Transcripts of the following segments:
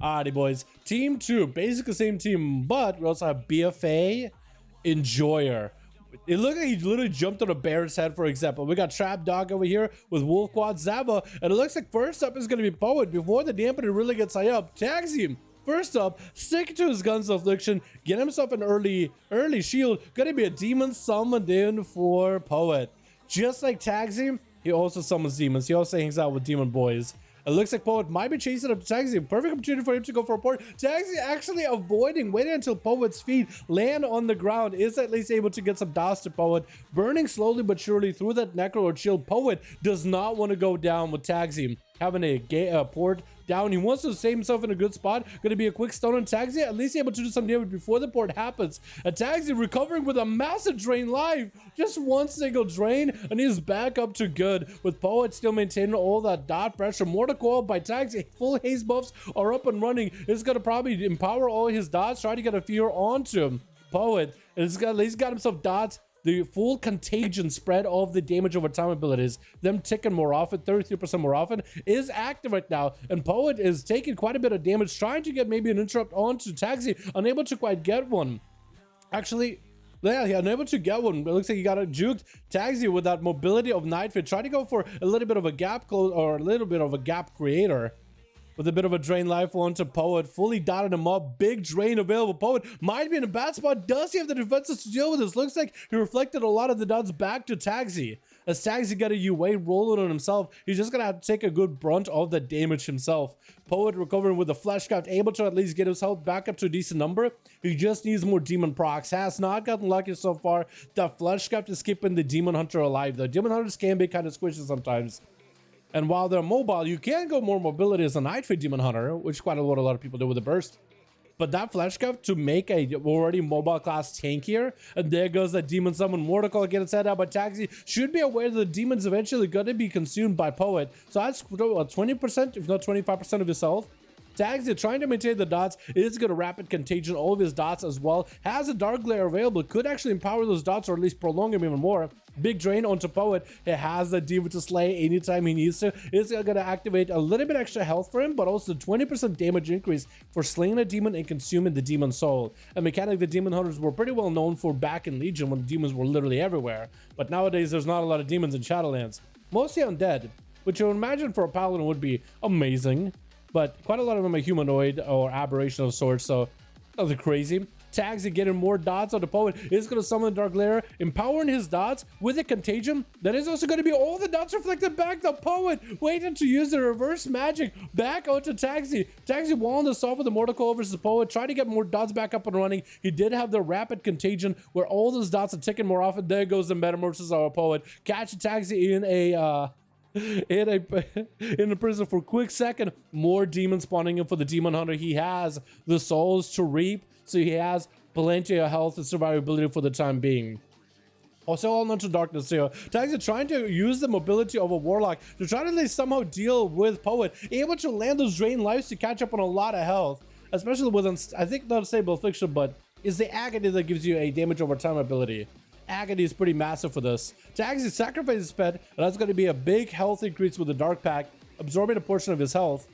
Alrighty, boys. Team 2, basically the same team, but we also have BFA, Enjoyer. It looked like he literally jumped on a bear's head, for example. We got Trap Dog over here with Wolf Quad Zava, and it looks like first up is going to be Poet. Before the dampener really gets high up, tags him. First up, stick to his Guns of Affliction, get himself an early shield. Gonna be a demon summoned in for Poet. Just like tags him, he also summons demons. He also hangs out with demon boys. It looks like Poet might be chasing up Tagsy. Perfect opportunity for him to go for a port. Tagsy actually avoiding, waiting until Poet's feet land on the ground. Is at least able to get some dots to Poet. Burning slowly but surely through that Necrolord shield. Poet does not want to go down with Tagsy having a port down. He wants to save himself in a good spot. Gonna be a quick stun on Tagsy, at least able to do some damage before the port happens. And Tagsy recovering with a massive drain life. Just one single drain, and he's back up to good. With Poet still maintaining all that dot pressure. Mortal Coil by Tagsy. Full haste buffs are up and running. It's gonna probably empower all his dots, try to get a fear onto him. Poet, and he's got himself dots. The full contagion spread of the damage over time abilities, them ticking more often, 33% more often, is active right now. And Poet is taking quite a bit of damage, trying to get maybe an interrupt onto Tagsy, unable to quite get one. Actually, yeah, he unable to get one. It looks like he got a juked. Tagsy with that mobility of Nightfit, trying to go for a little bit of a gap close or a little bit of a gap creator. With a bit of a drain life onto Poet, fully dotted him up. Big drain available. Poet might be in a bad spot. Does he have the defenses to deal with this? Looks like he reflected a lot of the dots back to Tagsy. As Tagsy got a UA rolling on himself, he's just gonna have to take a good brunt of the damage himself. Poet recovering with the Fleshcraft, able to at least get his health back up to a decent number. He just needs more demon procs. Has not gotten lucky so far. The Fleshcraft is keeping the Demon Hunter alive though. Demon Hunters can be kind of squishy sometimes. And while they're mobile, you can go more mobility as a Nightfit Demon Hunter, which quite a lot of people do with the burst. But that Fleshcraft to make a already mobile class tankier, and there goes that Demon Summon. Mortal Coil gets head out by Tagsy. Should be aware that the demons eventually going to be consumed by Poet. So that's 20%, if not 25% of his health. Tagsy trying to maintain the dots. It is going to rapid contagion all of his dots as well. Has a Dark Glare available. Could actually empower those dots or at least prolong them even more. Big drain onto Poet. It has the demon to slay anytime he needs to. It's going to activate a little bit extra health for him, but also 20% damage increase for slaying a demon and consuming the demon soul. A mechanic the demon hunters were pretty well known for back in Legion when the demons were literally everywhere. But nowadays there's not a lot of demons in Shadowlands. Mostly undead, which you would imagine for a paladin would be amazing. But quite a lot of them are humanoid or aberration of sorts, so nothing crazy. Tagsy getting more dots on the Poet is going to summon the Dark Glare, empowering his dots with a contagion. That is also going to be all the dots reflected back. The Poet waiting to use the reverse magic back onto Tagsy. Tagsy walling this off with the Mortal Coil versus the Poet, trying to get more dots back up and running. He did have the rapid contagion where all those dots are ticking more often. There goes the Metamorphosis of our Poet. Catch Tagsy in a prison for a quick second. More demons spawning in for the Demon Hunter. He has the souls to reap, so he has plenty of health and survivability for the time being. Also all into darkness here. Tagsy trying to use the mobility of a warlock to try to at least somehow deal with Poet, able to land those drain lives to catch up on a lot of health, especially with I think not Unstable Affliction, but is the Agony that gives you a damage over time ability. Agony is pretty massive for this. Tagsy sacrifices Pet, and that's going to be a big health increase with the Dark Pack, absorbing a portion of his health,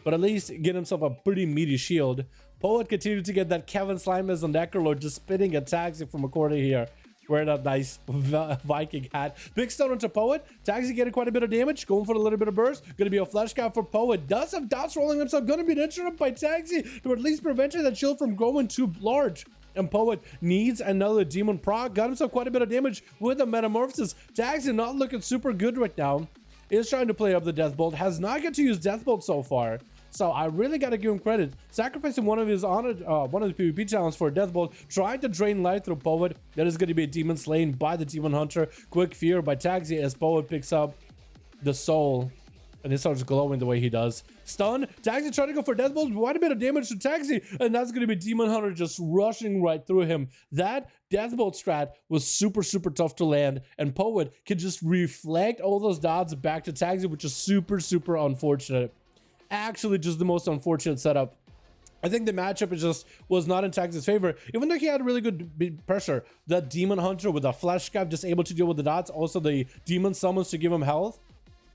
but at least get himself a pretty meaty shield. Poet continued to get that Kevin Slime as a Necrolord, just spinning at Tagsy from a corner here, wearing that nice Viking hat. Big stun onto Poet. Tagsy getting quite a bit of damage, going for a little bit of burst. Going to be a flash cap for Poet. Does have dots rolling himself. Going to be an interrupt by Tagsy to at least prevent that shield from growing too large. And Poet needs another demon proc. Got himself quite a bit of damage with the Metamorphosis. Tagsy not looking super good right now. Is trying to play up the Death Bolt. Has not get to use Death Bolt so far. So I really got to give him credit. Sacrificing one of his honored, one of the PvP talents for a Death Bolt. Trying to drain life through Poet. That is going to be a demon slain by the Demon Hunter. Quick fear by Tagsy as Poet picks up the soul. And he starts glowing the way he does. Stun. Tagsy trying to go for Death Bolt. Quite a bit of damage to Tagsy. And that's going to be Demon Hunter just rushing right through him. That Death Bolt strat was super, super tough to land. And Poet can just reflect all those dots back to Tagsy, which is super, super unfortunate. Actually, just the most unfortunate setup. I think the matchup was not in Tagsy's favor, even though he had really good pressure. That Demon Hunter with a Flesh Cap just able to deal with the dots. Also, the Demon Summons to give him health.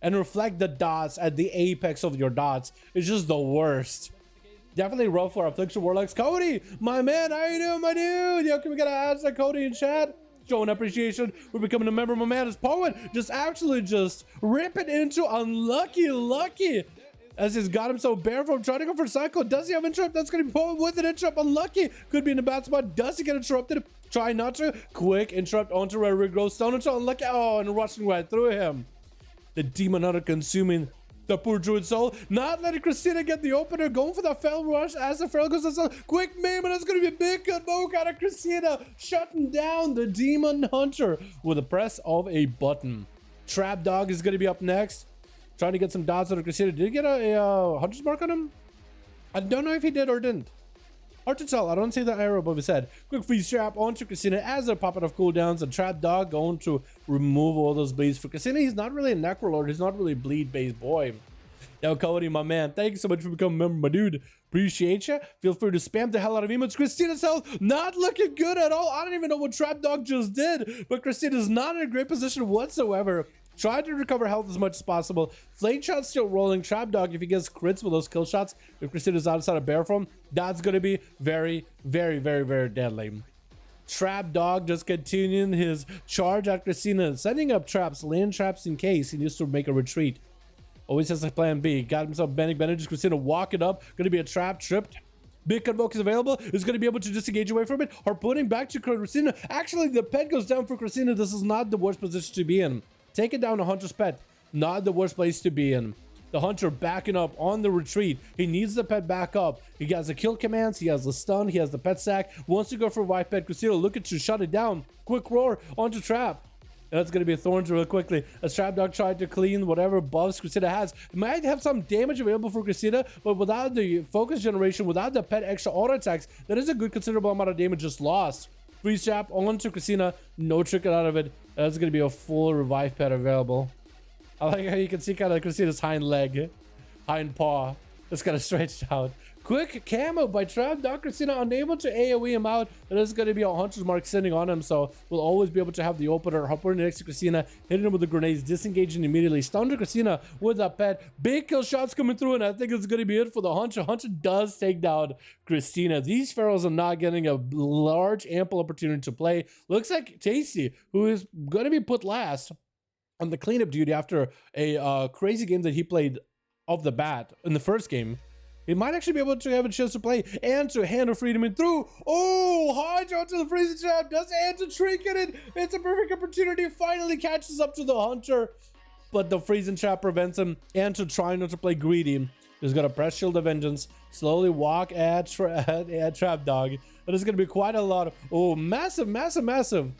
And reflect the dots at the apex of your dots. It's just the worst. Definitely rough for Affliction Warlocks. Cody, my man, how you doing, my dude? Yo, can we get a hashtag Cody in chat? Showing appreciation. We're becoming a member. My man is Poet. Just actually just ripping into Unlucky Lucky. As he's got himself bare from trying to go for cycle. Does he have interrupt? That's going to be Poet with an interrupt. Unlucky. Could be in a bad spot. Does he get interrupted? Try not to. Quick interrupt onto Red Regrowth. Stone into Unlucky. Oh, and rushing right through him. The Demon Hunter consuming the poor Druid Soul, not letting Christina get the opener, going for the Fel Rush as the Feral goes to quick maim, and it's going to be a big convoke out of Christina, shutting down the Demon Hunter with a press of a button. Trap Dog is going to be up next, trying to get some dots out of Christina. Did he get a Hunter's Mark on him? I don't know if he did or didn't. Hard to tell. I don't see the arrow above his head. Quick freeze trap onto Christina as they're popping off cooldowns. And Trap Dog going to remove all those bleeds for Christina. He's not really a Necrolord. He's not really a bleed-based boy. Yo, Cody, my man, thank you so much for becoming a member, my dude. Appreciate you. Feel free to spam the hell out of emotes. Christina's health not looking good at all. I don't even know what Trap Dog just did, but Christina's not in a great position whatsoever. Try to recover health as much as possible. Flame shot's still rolling. Trap Dog, if he gets crits with those kill shots, if Christina's outside of bear form, that's going to be very, very, very, very deadly. Trap Dog just continuing his charge at Christina, setting up traps, land traps in case he needs to make a retreat. Always has a plan B. Got himself bending bandages. Christina walking up. Going to be a trap tripped. Big Convoke is available. Is going to be able to disengage away from it. Harpooning back to Christina. Actually, the pet goes down for Christina. This is not the worst position to be in. Taking down a Hunter's pet. Not the worst place to be in. The Hunter backing up on the retreat. He needs the pet back up. He has the kill commands. He has the stun. He has the pet stack. Wants to go for white pet. Christina looking to shut it down. Quick roar onto Trap. And that's going to be a Thorns real quickly. As Trap Dog tried to clean whatever buffs Christina has. It might have some damage available for Christina, but without the focus generation, without the pet extra auto attacks, that is a good considerable amount of damage just lost. Freeze trap onto Christina. No tricking out of it. That's going to be a full revive pet available. I like how you can see kind of Christina's hind leg, hind paw. It's kind of stretched out. Quick camo by Trap Dog. Christina unable to AoE him out. It is going to be a Hunter's Mark sitting on him, so we'll always be able to have the opener. Harpooning next to Christina, hitting him with the grenades, disengaging immediately. Stun to Christina with that pet. Big kill shots coming through, and I think it's going to be it for the Hunter. Hunter does take down Christina. These Ferals are not getting a large, ample opportunity to play. Looks like Tasty, who is going to be put last on the cleanup duty after a crazy game that he played off the bat in the first game. He might actually be able to have a chance to play and to handle freedom and through. Oh, Hydra to the freezing trap. Does and to trinket it. It's a perfect opportunity. Finally catches up to the Hunter. But the freezing trap prevents him. And to try not to play greedy. He's got a press shield of vengeance. Slowly walk at Trap Dog. But it's going to be quite a lot of, oh, massive chimeric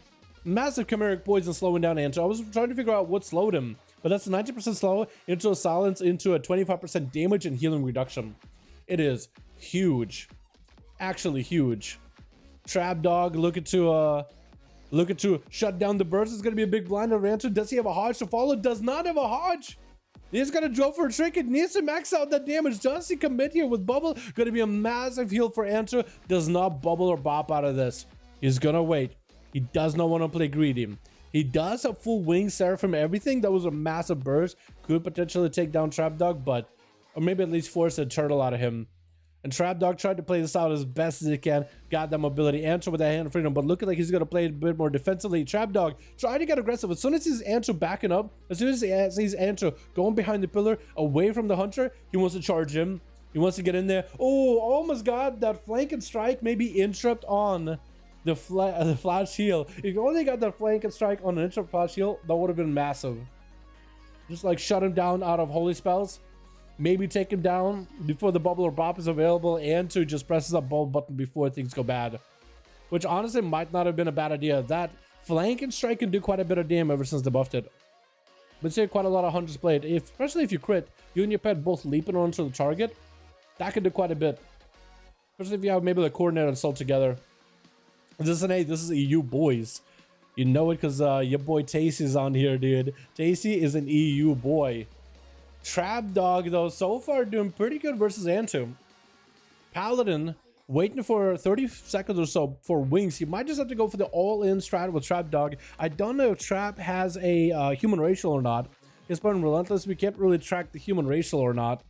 poison slowing down Anto. I was trying to figure out what slowed him. But that's a 90% slow into a silence into a 25% damage and healing reduction. It is huge, actually huge. Trap Dog looking to shut down the burst. It's gonna be a big blind of Rancho. Does he have a Hodge to follow? Does not have a Hodge. He's gonna draw for a trick. It needs to max out that damage. Does he commit here with Bubble? Gonna be a massive heal for Anto. Does not bubble or bop out of this. He's gonna wait. He does not want to play greedy. He does have full wing Seraphim everything. That was a massive burst. Could potentially take down Trap Dog, but or maybe at least force a turtle out of him. And Trap Dog tried to play this out as best as he can. Got that mobility. Anto with that hand of freedom, but looking like he's going to play a bit more defensively. Trap Dog trying to get aggressive. As soon as he sees Anto backing up, as soon as he sees Anto going behind the pillar, away from the Hunter, he wants to charge him. He wants to get in there. Oh, almost got that flank and strike. Maybe interrupt on the flash heal. If you only got that flank and strike on an interrupt flash heal, that would have been massive. Just like shut him down out of holy spells. Maybe take him down before the bubble or bop is available, and to just press that bubble button before things go bad. Which honestly might not have been a bad idea. That flank and strike can do quite a bit of damage ever since they buffed it. But see quite a lot of Hunters played. Especially if you crit, you and your pet both leaping onto the target. That can do quite a bit. Especially if you have maybe the coordinate and soul together. This is EU boys. You know it because your boy Tasty's on here, dude. Tasty is an EU boy. Trap Dog, though, so far doing pretty good versus Anto. Paladin waiting for 30 seconds or so for wings. He might just have to go for the all-in strat with Trap Dog. I don't know if Trap has a human racial or not. He's playing Relentless. We can't really track the human racial or not.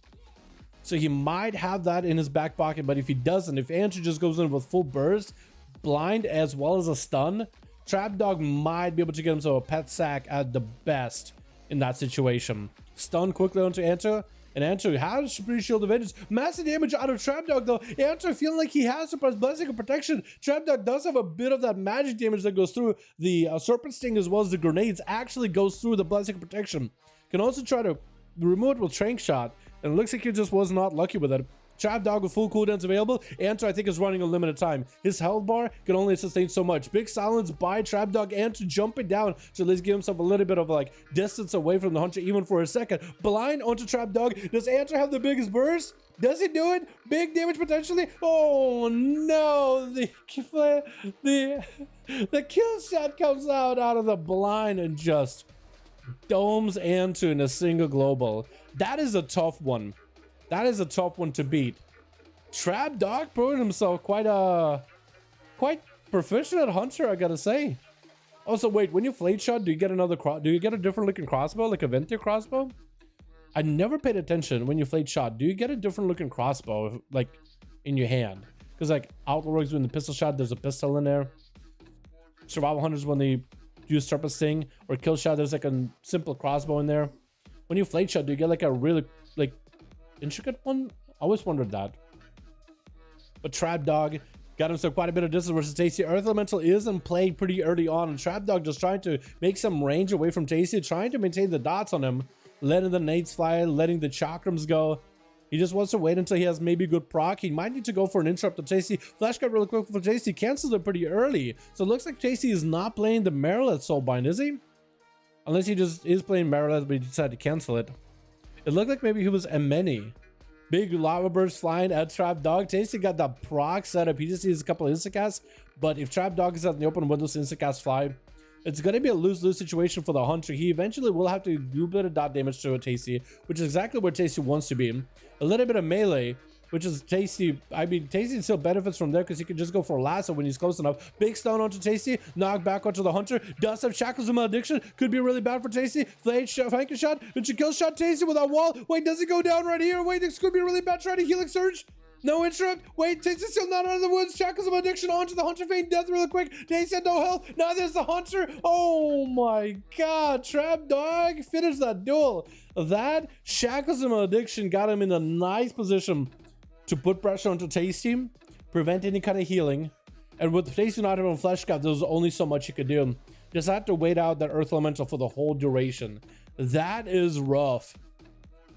So he might have that in his back pocket, but if he doesn't, if Andrew just goes in with full burst, blind as well as a stun, Trap Dog might be able to get himself a pet sack at the best in that situation. Stun quickly onto Andrew, and Andrew has pretty shield of vengeance. Massive damage out of Trap Dog though. Andrew feeling like he has suppressed blessing of protection. Trap Dog does have a bit of that magic damage that goes through the serpent sting as well as the grenades. Actually goes through the blessing of protection. Can also try to remove it with Trank Shot, and it looks like he just was not lucky with it. Trap Dog with full cooldowns available. Anto, I think, is running a limited time. His health bar can only sustain so much. Big silence by Trap Dog. Anto jumping down to at least give himself a little bit of like distance away from the hunter even for a second. Blind onto Trap Dog. Does Anto have the biggest burst? Does he do it? Big damage potentially. Oh no! The kill shot comes out of the blind and just domes Anto in a single global. That is a tough one. That is a tough one to beat. Trap Dog proving himself quite proficient at hunter, I gotta say. Also, wait, when you flate shot, do you get a different looking crossbow, like a Ventia crossbow? I never paid attention. When you flate shot, do you get a different looking crossbow, like in your hand? Because like Outlaw Rogues when the pistol shot, there's a pistol in there. Survival Hunters when they use Serpent Sting, or Kill Shot, there's like a simple crossbow in there. When you flate shot, do you get like a really like intricate one? I always wondered that. But Trap Dog got himself quite a bit of distance versus Tasty. Earth Elemental is in play pretty early on, and Trap Dog just trying to make some range away from Tasty, trying to maintain the dots on him, letting the nades fly, letting the chakrams go. He just wants to wait until he has maybe good proc. He might need to go for an interrupt to Tasty. Flash cut really quick for Tasty, cancels it pretty early. So it looks like Tasty is not playing the Marileth Soulbind, is he? Unless he just is playing Marileth, but he decided to cancel it. It looked like maybe he was Emeni. Big lava burst flying at Trap Dog. Tasty got that proc set up. He just needs a couple of instacasts. But if Trap Dog is out in the open windows, instacasts fly, it's going to be a lose-lose situation for the hunter. He eventually will have to do a bit of dot damage to a Tasty, which is exactly where Tasty wants to be. A little bit of melee, which is Tasty. I mean, Tasty still benefits from there because he can just go for a lasso when he's close enough. Big stun onto Tasty, knock back onto the hunter. Does have shackles of malediction, could be really bad for Tasty. Flanking shot, and she kill shot Tasty with that wall. Wait, does he go down right here? Wait, this could be really bad. Try to healing surge. No interrupt. Wait, Tasty still not out of the woods. Shackles of addiction onto the hunter, feign death really quick. Tasty had no health. Now there's the hunter. Oh my god. Trap Dog finished that duel. That shackles of addiction got him in a nice position to put pressure onto Tasty, prevent any kind of healing. And with Tasty not having flesh cap, there was only so much he could do. Just had to wait out that Earth Elemental for the whole duration. That is rough.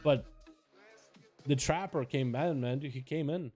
But the Trapper came in, man. He came in.